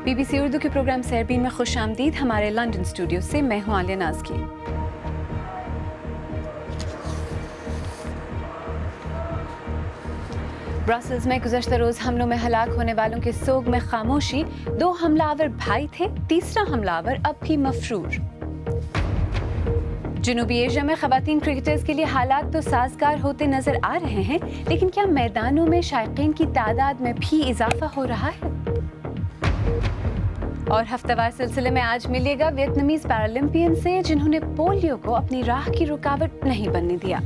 BBC Urdu के programme Sairbeen में खुशामदीद। हमारे लंदन स्टूडियो से मैं हूं आलिया नाज़की। ब्रसेल्स में गुज़श्ता रोज़ हमलों में हलाक होने वालों के सोग में खामोशी। 2 हमलावर भाई थे, तीसरा हमलावर अब भी मफरूर। जनूबी एशिया में ख़वातीन क्रिकेटर्स के लिए हालात तो साजगार होते नजर आ रहे हैं, लेकिन क्या मैदानों में शायकीन की तादाद में भी इजाफा हो रहा है? और हफ्तावार सिलसिले में आज मिलेगा वियतनामीज पैरालंपियन से, जिन्होंने पोलियो को अपनी राह की रुकावट नहीं बनने दिया।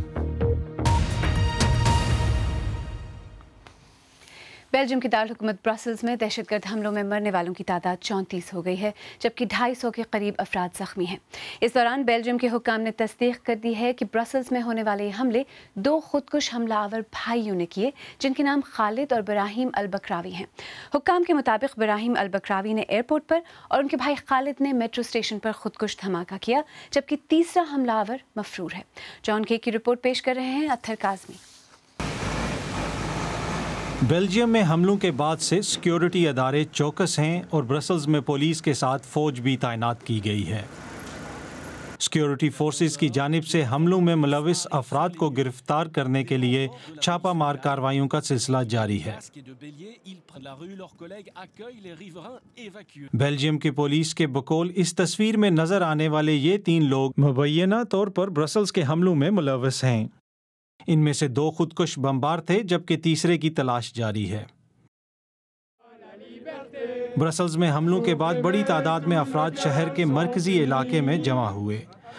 बेल्जियम की दारकूमत ब्रसेल्स में दहशतगर्द हमलों में मरने वालों की तादाद 34 हो गई है, जबकि 250 के करीब अफराद जख्मी हैं। इस दौरान बेल्जियम के हुक्काम ने तस्दीक कर दी है कि ब्रसेल्स में होने वाले हमले 2 खुदकुश हमलावर भाइयों ने किए, जिनके नाम खालिद और बराहीम अल-बकरावी हैं। हुक्काम के मुताबिक बराहीम अल-बकरावी ने एयरपोर्ट पर और उनके भाई खालिद ने मेट्रो स्टेशन पर खुदकुश धमाका किया, जबकि तीसरा हमलावर मफरूर है। जॉन के की रिपोर्ट पेश कर रहे हैं अत्थर काज़मी। बेल्जियम में हमलों के बाद से सिक्योरिटी अदारे चौकस हैं और ब्रसेल्स में पुलिस के साथ फौज भी तैनात की गई है। सिक्योरिटी फोर्सेस की जानिब से हमलों में मुलविस अफराद को गिरफ्तार करने के लिए छापामार कार्रवाइयों का सिलसिला जारी है। बेल्जियम की पुलिस के बकौल इस तस्वीर में नजर आने वाले ये 3 लोग मुबैना तौर पर ब्रसेल्स के हमलों में मुलविस हैं। इनमें से 2 खुदकुश बमबार थे, जबकि तीसरे की तलाश जारी है। ब्रसेल्स में हमलों के बाद बड़ी तादाद में अफराद शहर के मरकजी इलाके में जमा हुए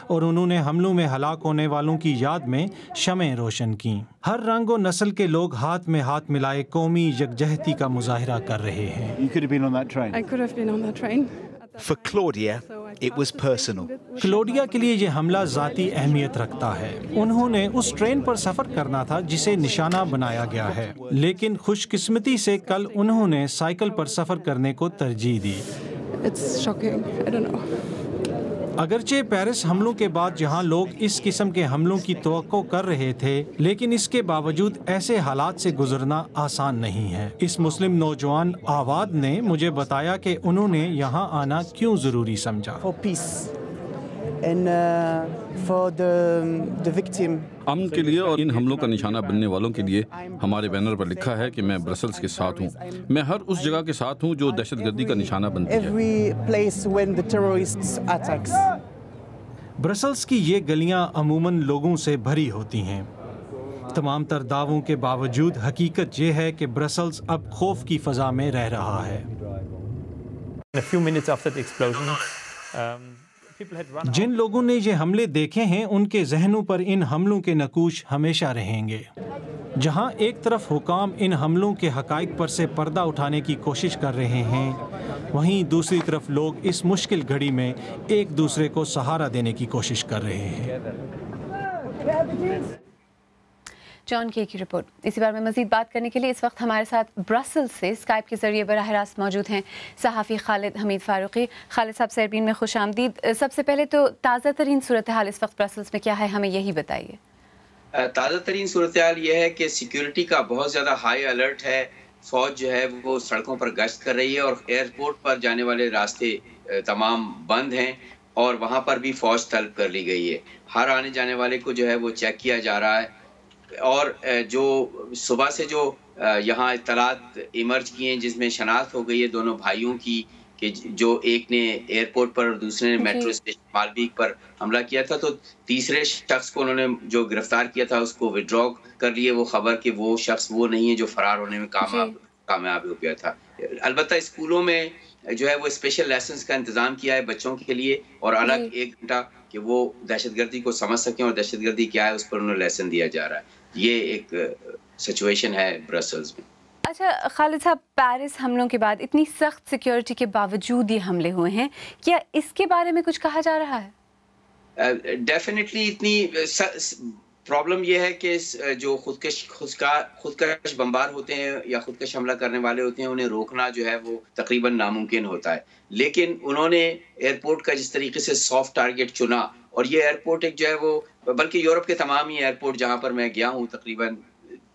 और उन्होंने हमलों में हलाक होने वालों की याद में शमें रोशन की। हर रंग और नस्ल के लोग हाथ में हाथ मिलाए कौमी यकजहती का मुजाहिरा कर रहे हैं। For Claudia, it was personal. Claudia के लिए ये हमला ज़ाती अहमियत रखता है। उन्होंने उस ट्रेन पर सफ़र करना था जिसे निशाना बनाया गया है, लेकिन खुशकिस्मती से कल उन्होंने साइकिल पर सफ़र करने को तरजीह दी। It's shocking. I don't know. अगरचे पेरिस हमलों के बाद जहां लोग इस किस्म के हमलों की तवक्को कर रहे थे, लेकिन इसके बावजूद ऐसे हालात से गुजरना आसान नहीं है। इस मुस्लिम नौजवान आवाद ने मुझे बताया कि उन्होंने यहाँ आना क्यों ज़रूरी समझा। अमन के लिए और इन हमलों का निशाना बनने वालों के लिए हमारे बैनर पर लिखा है कि मैं ब्रसेल्स के साथ हूँ। मैं हर उस जगह के साथ हूँ जो दहशतगर्दी का निशाना बनती है। ब्रसेल्स की ये गलियाँ अमूमन लोगों से भरी होती हैं। तमाम तर दावों के बावजूद हकीकत ये है कि ब्रसेल्स अब खौफ की फ़ज़ा में रह रहा है। जिन लोगों ने ये हमले देखे हैं, उनके जहनों पर इन हमलों के नकूश हमेशा रहेंगे। जहां एक तरफ हुकाम इन हमलों के हकाइक पर से पर्दा उठाने की कोशिश कर रहे हैं, वहीं दूसरी तरफ लोग इस मुश्किल घड़ी में एक दूसरे को सहारा देने की कोशिश कर रहे हैं। जॉन के की रिपोर्ट। इसी बारे में मजीद बात करने के लिए इस वक्त हमारे साथ ब्रसेल्स से स्काइप के जरिए बराह रास्त मौजूद हैं सहाफ़ी खालिद हमीद फारूकी। खालिद साहब, सरबीन में खुश आमदीद। सबसे पहले तो ताज़ा तरीन सूरत हाल इस वक्त ब्रसेल्स में क्या है, हमें यही बताइए। ताज़ा तरीन सूरत हाल ये है कि सिक्योरिटी का बहुत ज़्यादा हाई अलर्ट है। फ़ौज जो है वो सड़कों पर गश्त कर रही है और एयरपोर्ट पर जाने वाले रास्ते तमाम बंद हैं और वहाँ पर भी फ़ौज तलब कर ली गई है। हर आने जाने वाले को जो है वो चेक किया जा रहा है और जो सुबह से जो यहाँ इत्तलात इमर्ज किए हैं, जिसमें शनाख्त हो गई है दोनों भाइयों की, कि जो एक ने एयरपोर्ट पर और दूसरे ने मेट्रो स्टेशन मालवीक पर हमला किया था, तो तीसरे शख्स को उन्होंने जो गिरफ्तार किया था उसको विड्रॉ कर लिए वो खबर कि वो शख्स वो नहीं है जो फरार होने में कामयाब हो गया था। अलबत्ता स्कूलों में जो है वो स्पेशल लेसन्स का इंतज़ाम किया है बच्चों के लिए और अलग 1 घंटा कि वो दहशतगर्दी को समझ सकें और दहशतगर्दी क्या है उस पर उन्हें लेसन दिया जा रहा है। ये एक सिचुएशन है ब्रसेल्स में। अच्छा खालिद साहब, पेरिस हमलों के बाद इतनी सख्त सिक्योरिटी के बावजूद ये हमले हुए हैं, क्या इसके बारे में कुछ कहा जा रहा है? डेफिनेटली इतनी प्रॉब्लम ये है कि जो खुदकश बमबार होते हैं या खुदकश हमला करने वाले होते हैं, उन्हें रोकना जो है वो तकरीबन नामुमकिन होता है। लेकिन उन्होंने एयरपोर्ट का जिस तरीके से सॉफ्ट टारगेट चुना, और ये एयरपोर्ट एक जो है वो, बल्कि यूरोप के तमाम ही एयरपोर्ट जहाँ पर मैं गया हूँ तकरीबन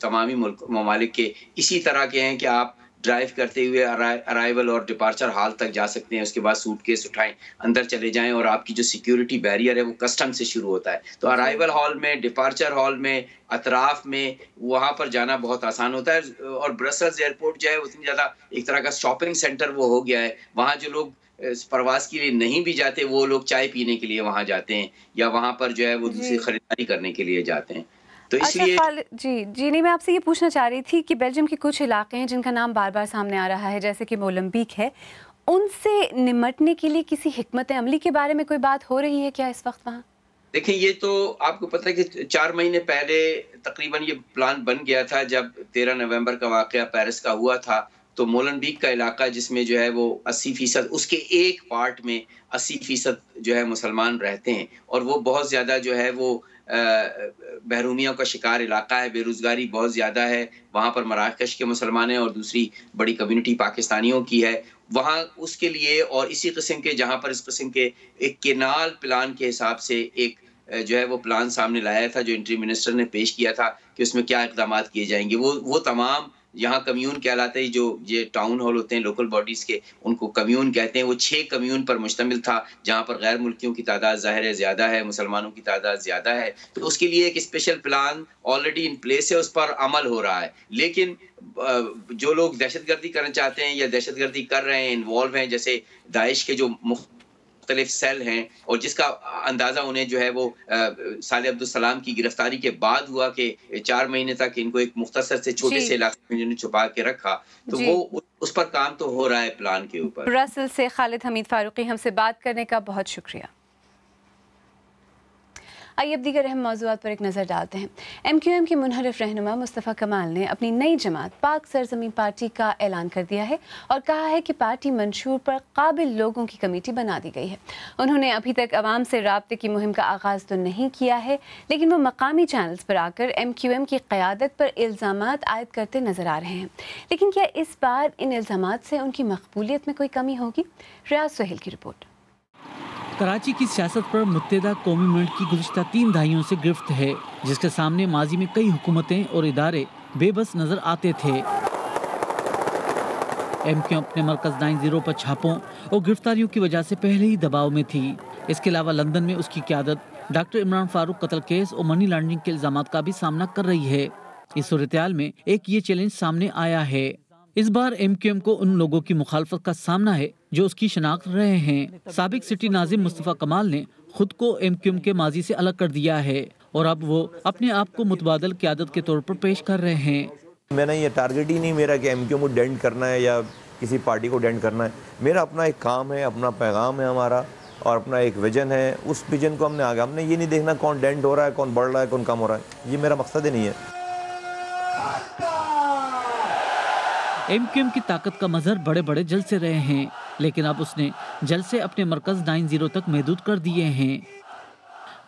तमामी ममालिक के इसी तरह के हैं कि आप ड्राइव करते हुए अराइवल और डिपार्चर हॉल तक जा सकते हैं। उसके बाद सूटकेस उठाएं, अंदर चले जाएं और आपकी जो सिक्योरिटी बैरियर है वो कस्टम से शुरू होता है। तो अराइवल हॉल में, डिपार्चर हॉल में, अतराफ में वहाँ पर जाना बहुत आसान होता है। और ब्रसल्स एयरपोर्ट जो है उतनी ज़्यादा एक तरह का शॉपिंग सेंटर वो हो गया है। वहाँ जो लोग प्रवास के लिए नहीं भी जाते, वो लोग चाय पीने के लिए वहाँ जाते हैं, या वहाँ पर जो है वो दूसरी खरीदारी करने के लिए जाते हैं। तो इसलिए जी नहीं, मैं आपसे ये पूछना चाह रही थी कि बेल्जियम के कुछ इलाके हैं जिनका नाम बार बार सामने आ रहा है, जैसे कि मोलम्बिक है, उनसे निपटने के लिए किसी हिकमत अमली के बारे में कोई बात हो रही है क्या इस वक्त वहाँ? देखिए, ये तो आपको पता है कि 4 महीने पहले तकरीबन ये प्लान बन गया था। जब 13 नवंबर का वाक़या पेरिस का हुआ था, तो मोलम्बिक का इलाका जिसमें जो है वो 80% उसके एक पार्ट में 80% जो है मुसलमान रहते हैं, और वो बहुत ज़्यादा जो है वो महरूमियों का शिकार इलाका है। बेरोज़गारी बहुत ज़्यादा है वहाँ पर। मराकश के मुसलमान हैं और दूसरी बड़ी कम्युनिटी पाकिस्तानियों की है वहाँ। उसके लिए और इसी किस्म के, जहाँ पर इस किस्म के एक केनाल प्लान के हिसाब से एक जो है वो प्लान सामने लाया था, जो इंटरिम मिनिस्टर ने पेश किया था कि उसमें क्या इक़दाम किए जाएंगे। वो तमाम यहाँ कम्यून कहलाते हैं, जो ये टाउन हॉल होते हैं लोकल बॉडीज़ के, उनको कम्यून कहते हैं। वो 6 कम्यून पर मुश्तमिल था, जहाँ पर गैर मुल्कियों की तादाद ज़ाहिर है ज़्यादा है, मुसलमानों की तादाद ज़्यादा है। तो उसके लिए एक special plan already in place है, उस पर अमल हो रहा है। लेकिन जो लोग दहशतगर्दी करना चाहते हैं या दहशतगर्दी कर रहे हैं, इन्वॉल्व हैं, जैसे दाइश के जो मुख्तलिफ सेल हैं, और जिसका अंदाज़ा उन्हें जो है वो साले अब्दुल सलाम की गिरफ्तारी के बाद हुआ कि 4 महीने तक इनको एक मुख्तसर से छोटे से इलाके में जिन्हें छुपा के रखा, तो वो उस पर काम तो हो रहा है प्लान के ऊपर। ब्रसेल्स से खालिद हमीद फारूकी, हमसे बात करने का बहुत शुक्रिया। आइए अब दीगर अहम मौज़ूआत पर एक नज़र डालते हैं। MQM के मुनहरिफ रहनुमा मुस्तफ़ा कमाल ने अपनी नई जमात पाक सरज़मीन पार्टी का ऐलान कर दिया है और कहा है कि पार्टी मंशूर पर काबिल लोगों की कमेटी बना दी गई है। उन्होंने अभी तक अवाम से राब्ते की मुहिम का आगाज़ तो नहीं किया है, लेकिन वो मकामी चैनल्स पर आकर MQM की क़यादत पर इल्ज़ामात आयद करते नज़र आ रहे हैं। लेकिन क्या इस बार इन इल्ज़ामात से उनकी मकबूलियत में कोई कमी होगी? रियाज सुहेल की रिपोर्ट। कराची की सियासत पर मुत्तहिदा कौमी मूवमेंट की गुज़िश्ता 3 दहाइयों से गिरफ्त है, जिसके सामने माजी में कई हुकूमतें और इदारे बेबस नजर आते थे। MQM अपने मरकज़ 90 पर छापों और गिरफ्तारियों की वजह से पहले ही दबाव में थी। इसके अलावा लंदन में उसकी क़यादत डॉक्टर इमरान फारूक कत्ल केस और मनी लॉन्ड्रिंग के इल्ज़ामात का भी सामना कर रही है। इस सूरत-ए-हाल में एक ये चैलेंज सामने आया है। इस बार MQM को उन लोगों की मुखालफत का सामना है जो उसकी शनाख्त रहे हैं। साबिक सिटी नाज़िम मुस्तफ़ा कमाल ने खुद को MQM के माजी से अलग कर दिया है और अब वो अपने आप को मुतबादल क़यादत के तौर पर पेश कर रहे हैं। मैंने ये टारगेट ही नहीं मेरा कि MQM को डेंट करना है या किसी पार्टी को डेंट करना है। मेरा अपना एक काम है, अपना पैगाम है हमारा, और अपना एक विजन है। उस विजन को हमने ये नहीं देखना कौन डेंट हो रहा है, कौन बढ़ रहा है, कौन कम हो रहा है। ये मेरा मकसद ही नहीं है। MQM की ताकत का मजहर बड़े बड़े जलसे रहे हैं, लेकिन अब उसने जलसे अपने मरकज़ 90 तक महदूद कर दिए हैं।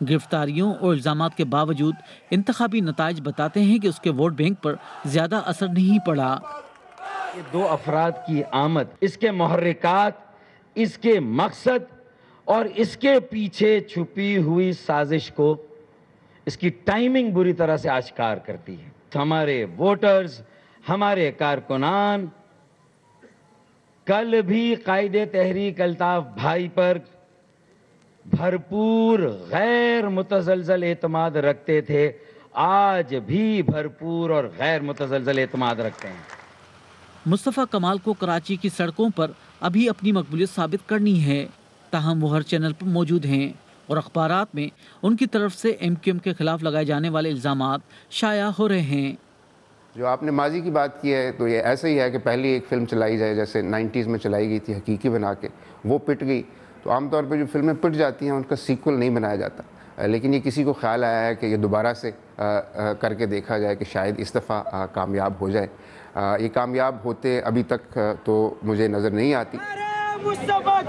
गिरफ्तारियों और इल्ज़ामात के बावजूद इंतखाबी नताइज बताते हैं कि उसके वोट बैंक पर ज़्यादा असर नहीं पड़ा। ये 2 अफराद की आमद, इसके मुहर्रिकात, इसके मकसद और इसके पीछे छुपी हुई साजिश को, इसकी टाइमिंग बुरी तरह से आश्कार करती है। हमारे वोटर्स, हमारे कारकुनान कल भी कायदे तहरीक अल्ताफ भाई पर भरपूर गैर मुतज़लज़ल एतमाद रखते थे, आज भी भरपूर और गैर मुतज़लज़ल एतमाद रखते हैं। मुस्तफ़ा कमाल को कराची की सड़कों पर अभी अपनी मकबूलियत साबित करनी है, ताहम वो हर चैनल पर मौजूद हैं और अखबारात में उनकी तरफ से MQM के खिलाफ लगाए जाने वाले इल्ज़ामात शाया हो रहे हैं। जो आपने माजी की बात की है, तो ये ऐसा ही है कि पहली एक फ़िल्म चलाई जाए, जैसे 90s में चलाई गई थी हकीकी बना के, वो पिट गई। तो आमतौर पर जो फिल्में पिट जाती हैं उनका सीक्वल नहीं बनाया जाता, लेकिन ये किसी को ख्याल आया है कि ये दोबारा से करके देखा जाए कि शायद इस दफ़ा कामयाब हो जाए। ये कामयाब होते अभी तक तो मुझे नज़र नहीं आती। मुस्तफ़ा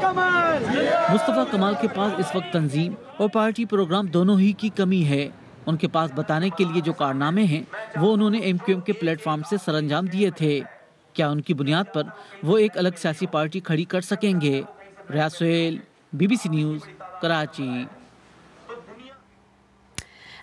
कमाल के पास इस वक्त तंजीम और पार्टी प्रोग्राम दोनों ही की कमी है। उनके पास बताने के लिए जो कारनामे हैं वो उन्होंने MQM के प्लेटफॉर्म से सरअंजाम दिए थे। क्या उनकी बुनियाद पर वो एक अलग सियासी पार्टी खड़ी कर सकेंगे? Riaz Suhail, BBC news, Karachi.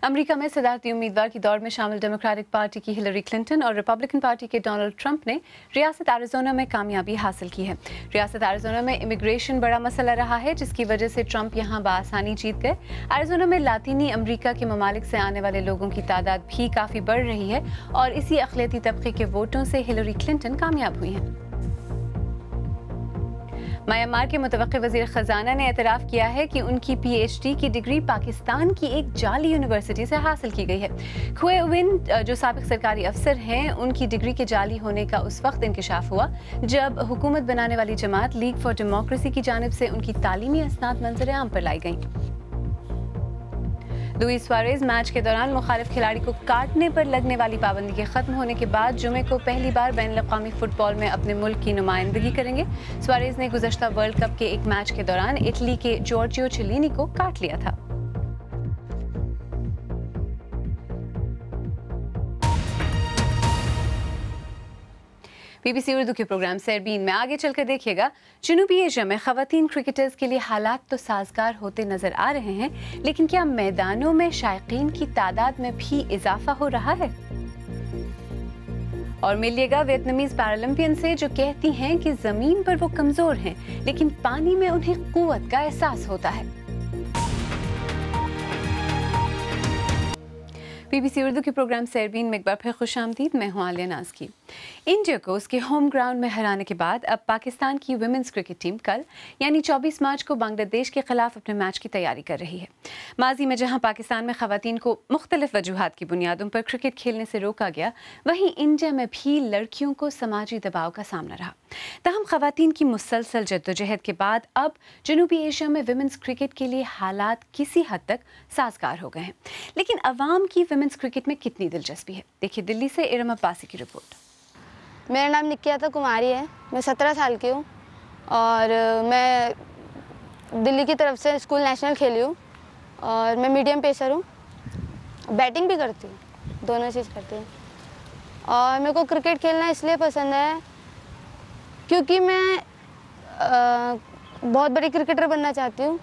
America में सदारती उम्मीदवार की दौड़ में शामिल डेमोक्रेटिक पार्टी की हिलरी क्लिंटन और रिपब्लिकन पार्टी के डोनाल्ड ट्रंप ने रियासत एरिज़ोना में कामयाबी हासिल की है। रियासत एरिज़ोना में इमिग्रेशन बड़ा मसला रहा है, जिसकी वजह से ट्रंप यहां बाआसानी जीत गए। एरिज़ोना में लातीनी अमेरिका के ममालिक से आने वाले लोगों की तादाद भी काफ़ी बढ़ रही है और इसी अक़लियती तबके के वोटों से हिलरी क्लिंटन कामयाब हुई हैं। म्यांमार के मुतवक्किल वज़ीर ख़ज़ाना ने एतराफ़ किया है कि उनकी PhD की डिग्री पाकिस्तान की एक जाली यूनिवर्सिटी से हासिल की गई है। खुए विन, जो साबिक़ सरकारी अफसर हैं, उनकी डिग्री के जाली होने का उस वक्त इंकशाफ हुआ जब हुकूमत बनाने वाली जमात लीग फॉर डेमोक्रेसी की जानिब से उनकी तालीमी असनाद मंज़र आम पर लाई गईं। लुइस सुआरेज़ मैच के दौरान मुखालिफ खिलाड़ी को काटने पर लगने वाली पाबंदी के खत्म होने के बाद जुमे को पहली बार बैनुल-अक़वामी फुटबॉल में अपने मुल्क की नुमाइंदगी करेंगे। सुआरेज़ ने गुज़श्ता वर्ल्ड कप के एक मैच के दौरान इटली के जॉर्जियो चिलीनी को काट लिया था। BBC उर्दू के प्रोग्राम सरबीन में आगे चलकर देखिएगा, जनूबी एशिया में ख़वातीन क्रिकेटर्स के लिए हालात तो साजगार होते नजर आ रहे हैं, लेकिन क्या मैदानों में शायकीन की तादाद में भी इजाफा हो रहा है? और मिलिएगा वियतनामीज पैरालंपियन से जो कहती हैं कि जमीन पर वो कमजोर हैं, लेकिन पानी में उन्हें कुव्वत का एहसास होता है। BBC उर्दू के प्रोग्राम सरबीन में एक बार फिर खुशामदीद। मैं हूं आलिया नाज की। इंडिया को उसके होम ग्राउंड में हराने के बाद अब पाकिस्तान की वुमेन्स क्रिकेट टीम कल यानी 24 मार्च को बांग्लादेश के खिलाफ अपने मैच की तैयारी कर रही है। माजी में जहां पाकिस्तान में खवातीन को मुख्तलिफ वजूहात की बुनियादों पर क्रिकेट खेलने से रोका गया, वहीं इंडिया में भी लड़कियों को समाजी दबाव का सामना रहा। तहम खवातीन की मुसलसल जद्दोजहद के बाद अब जनूबी एशिया में वुमेन्स क्रिकेट के लिए हालात किसी हद तक साजगार हो गए हैं, लेकिन अवाम की वुमेन्स क्रिकेट में कितनी दिलचस्पी है, देखिए दिल्ली से इरम अब्बासी की रिपोर्ट। मेरा नाम निकियाता कुमारी है, मैं 17 साल की हूँ और मैं दिल्ली की तरफ से स्कूल नेशनल खेली हूँ और मैं मीडियम पेसर हूँ, बैटिंग भी करती हूँ, दोनों चीज़ करती हूँ। और मेरे को क्रिकेट खेलना इसलिए पसंद है क्योंकि मैं बहुत बड़ी क्रिकेटर बनना चाहती हूँ।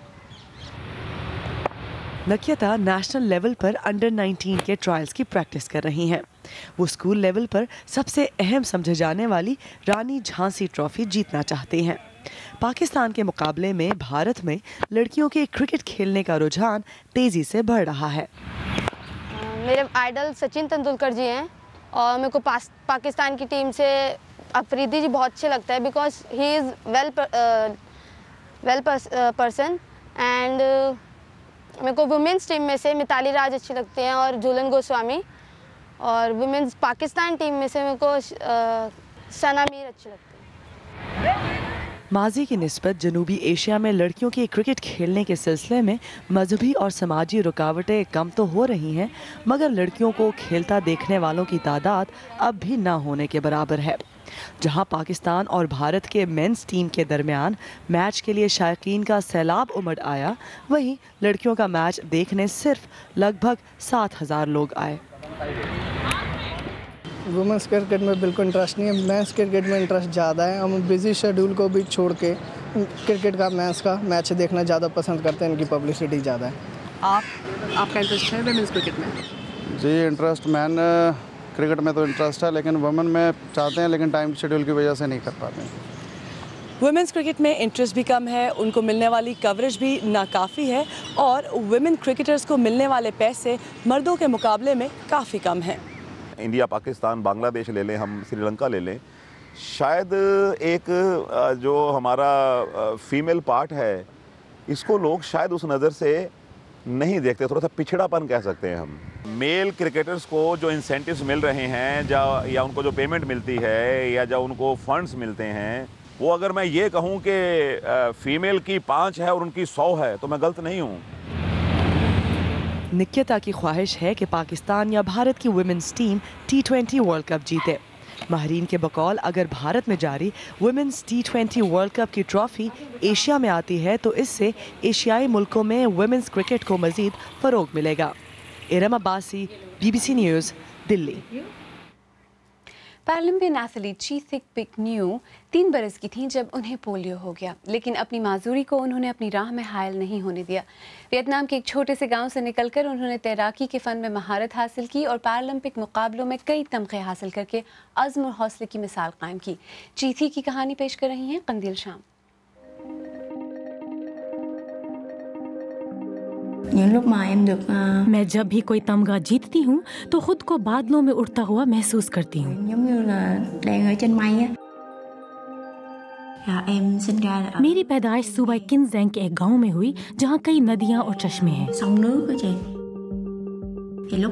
नकियता नेशनल लेवल पर अंडर 19 के ट्रायल्स की प्रैक्टिस कर रही हैं। वो स्कूल लेवल पर सबसे अहम समझे जाने वाली रानी झांसी ट्रॉफी जीतना चाहती हैं। पाकिस्तान के मुकाबले में भारत में लड़कियों के क्रिकेट खेलने का रुझान तेज़ी से बढ़ रहा है। मेरे आइडल सचिन तेंदुलकर जी हैं और मेरे को पाकिस्तान की टीम से अफरीदी जी बहुत अच्छे लगता है because he is well person and मेरे को वुमेंस टीम में से मिताली राज अच्छी लगती हैं और झूलन गोस्वामी, और वुमेंस पाकिस्तान टीम में से मेरे को सना मीर अच्छी लगती है। माजी की निस्बत जनूबी एशिया में लड़कियों के क्रिकेट खेलने के सिलसिले में मजहबी और समाजी रुकावटें कम तो हो रही हैं, मगर लड़कियों को खेलता देखने वालों की तादाद अब भी ना होने के बराबर है। जहां पाकिस्तान और भारत के मेंस टीम के दरमियान मैच के लिए शायकीन का सैलाब उमड़ आया, वहीं लड़कियों का मैच देखने सिर्फ लगभग 7,000 लोग आए। वुमेंस क्रिकेट में बिल्कुल इंटरेस्ट नहीं है, मेंस क्रिकेट में इंटरेस्ट ज़्यादा है। हम बिजी शेड्यूल को भी छोड़ के क्रिकेट का मैच देखना ज़्यादा पसंद करते हैं, इनकी पब्लिसिटी ज़्यादा है। आपका इंटरेस्ट है वुमेंस क्रिकेट में? जी इंटरेस्ट मैन क्रिकेट में तो इंटरेस्ट है, लेकिन वुमेन में चाहते हैं लेकिन टाइम शेड्यूल की वजह से नहीं कर पाते हैं। वुमेंस क्रिकेट में इंटरेस्ट भी कम है, उनको मिलने वाली कवरेज भी नाकाफ़ी है और वुमेन क्रिकेटर्स को मिलने वाले पैसे मर्दों के मुकाबले में काफ़ी कम हैं। इंडिया, पाकिस्तान, बांग्लादेश ले लें, हम श्रीलंका ले लें, शायद एक जो हमारा फीमेल पार्ट है इसको लोग शायद उस नज़र से नहीं देखते, थोड़ा सा पिछड़ापन कह सकते हैं हम। मेल क्रिकेटर्स को जो इंसेंटिव्स मिल रहे हैं या उनको जो पेमेंट मिलती है या जो उनको फंड्स मिलते हैं, वो अगर मैं ये कहूँ कि फीमेल की 5 है और उनकी 100 है तो मैं गलत नहीं हूँ। निकिता की ख्वाहिश है कि पाकिस्तान या भारत की women's team T20 world cup जीते। माहरीन के बकौल अगर भारत में जारी वुमेन्स T20 वर्ल्ड कप की ट्रॉफी एशिया में आती है तो इससे एशियाई मुल्कों में वुमेन्स क्रिकेट को मज़ीद फ़रोग मिलेगा। Iram Abbasi, BBC news, Delhi. Paralympian athlete चीथिक पिकन्यू 3 बरस की थीं जब उन्हें पोलियो हो गया, लेकिन अपनी माजूरी को उन्होंने अपनी राह में हायल नहीं होने दिया। वियतनाम के एक छोटे से गांव से निकलकर उन्होंने तैराकी के फ़न में महारत हासिल की और पैरालंपिक मुकाबलों में कई तमगे हासिल करके अज़्म और हौसले की मिसाल कायम की। चीथी की कहानी पेश कर रही हैं कंदील शाम। मैं जब भी कोई तमगा जीतती हूँ तो खुद को बादलों में उड़ता हुआ महसूस करती हूँ। मेरी पैदाइश सूबा किन्जेंग के एक गांव में हुई जहाँ कई नदियाँ और चश्मे हैं।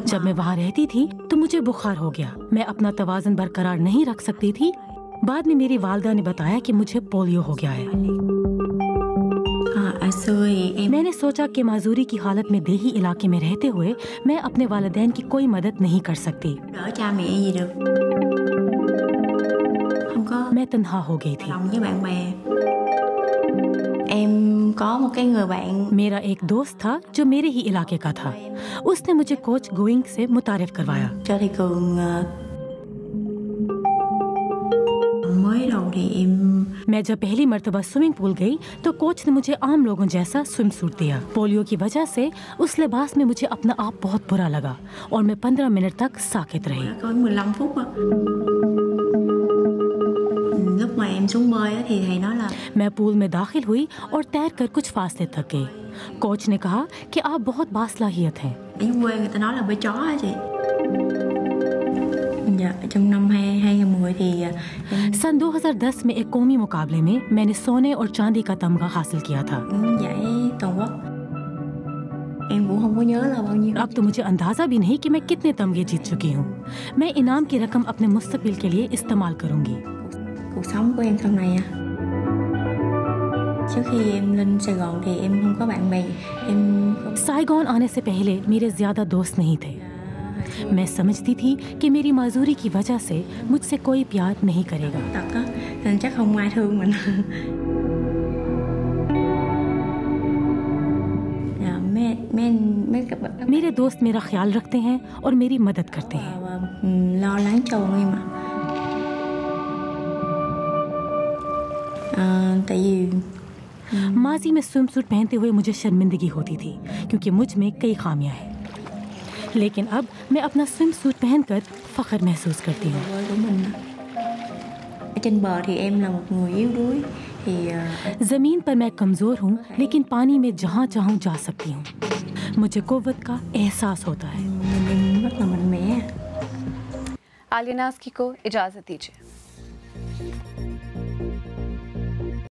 जब मैं वहाँ रहती थी तो मुझे बुखार हो गया। मैं अपना तवाज़ुन बरकरार नहीं रख सकती थी। बाद में मेरी वालिदा ने बताया कि मुझे पोलियो हो गया है। मैंने सोचा कि माजूरी की हालत में देही इलाके में रहते हुए मैं अपने वालिदैन की कोई मदद नहीं कर सकती। मैं तन्हा हो गई थी। मेरा एक दोस्त था जो मेरे ही इलाके का था। उसने मुझे कोच गोइंग से मुतारिफ करवाया। मैं जब पहली मर्तबा स्विमिंग पूल गई तो कोच ने मुझे आम लोगों जैसा स्विम सूट दिया। पोलियो की वजह से उस लिबास में मुझे अपना आप बहुत बुरा लगा और मैं 15 मिनट तक साकित रही। मैं पूल में दाखिल हुई और तैरकर कुछ फासले तक गई। कोच ने कहा कि आप बहुत बासलाहियत हैं। सन 2010 में एक कौमी मुकाबले में मैंने सोने और चांदी का तमगा हासिल किया था। अब तो मुझे अंदाजा भी नहीं कि मैं कितने तमगे जीत चुकी हूँ। मैं इनाम की रकम अपने मुस्तकबिल के लिए इस्तेमाल करूँगी। साइगोन आने से पहले मेरे ज्यादा दोस्त नहीं थे। मैं समझती थी कि मेरी माजूरी की वजह से मुझसे कोई प्यार नहीं करेगा। मेरे दोस्त मेरा ख्याल रखते हैं और मेरी मदद करते हैं। माजी में स्विम सूट पहनते हुए मुझे शर्मिंदगी होती थी क्योंकि मुझ में कई खामियां हैं, लेकिन अब मैं अपना स्विम सूट पहनकर फख्र महसूस करती हूँ। जमीन पर मैं कमजोर हूँ, लेकिन पानी में जहाँ चाहूँ जा सकती हूँ। मुझे कुव्वत का एहसास होता है। आलिया नाज़की को इजाज़त दीजिए।